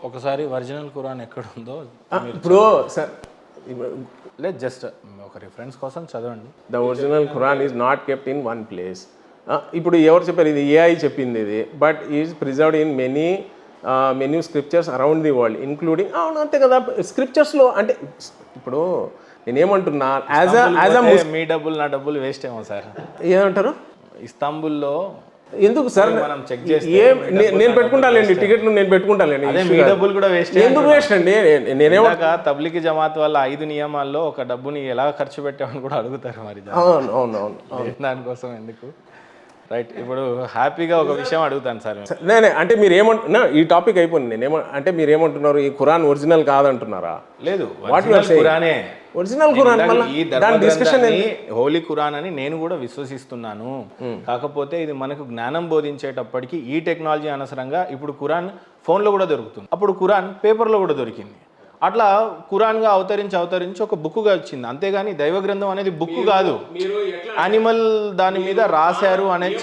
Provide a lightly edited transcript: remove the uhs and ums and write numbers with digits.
ఒకసారి ఒరిజినల్ ఖురాన్ ఎక్కడ ఉందో ఇప్పుడు సార్ లేదు, జస్ట్ ఒక రిఫరెన్స్ కోసం చదవండి. The original Quran is not kept in one place. ఇప్పుడు ఎవరు చెప్పారు? ఇది ఏఐ చెప్పింది ఇది. But is preserved in many scriptures around the world including. అవును అంతే కదా, స్క్రిప్చర్స్లో అంటే ఇప్పుడు నేనేమంటున్నా మీ డబ్బులు నా డబ్బులు వేస్ట్ ఏమో సార్. ఏమంటారు? ఇస్తాంబుల్లో ఎందుకు సార్ మనం చెక్ చేస్తే నేను పెట్టుకుంటానండి టికెట్లు, నేను పెట్టుకుంటానండి. మీ డబ్బులు కూడా వేస్ట్. ఎందుకు వేస్ట్ అండి? నేనేమో తబ్లికి జమాత్ వల్ల 5 నియమాల్లో ఒక డబ్బుని ఎలా ఖర్చు పెట్టామని కూడా అడుగుతారు మరి. అవును అవును అవును, దానికోసం ఎందుకు? రైట్, ఇప్పుడు హ్యాపీగా ఒక విషయం అడుగుతాను సార్. నేనే అంటే మీరు ఏమంటున్నా, ఈ టాపిక్ అయిపోయింది. అంటే మీరు ఏమంటున్నారు? ఈ ఖురాన్ ఒరిజినల్ కాదంటున్నారా? లేదు, ఖురానే ఒరిజినల్ ఖురాన్. దాని డిస్కషన్ హోలీ ఖురాన్ అని నేను కూడా విశ్వసిస్తున్నాను. కాకపోతే ఇది మనకు జ్ఞానం బోధించేటప్పటికి ఈ టెక్నాలజీ అనవసరంగా ఇప్పుడు ఖురాన్ ఫోన్లో కూడా దొరుకుతుంది. అప్పుడు ఖురాన్ పేపర్లో కూడా దొరికింది. అట్లా ఖురాన్గా అవతరించి ఒక బుక్గా వచ్చింది. అంతేగాని దైవ గ్రంథం అనేది బుక్ కాదు, యానిమల్ దాని మీద రాశారు అనేది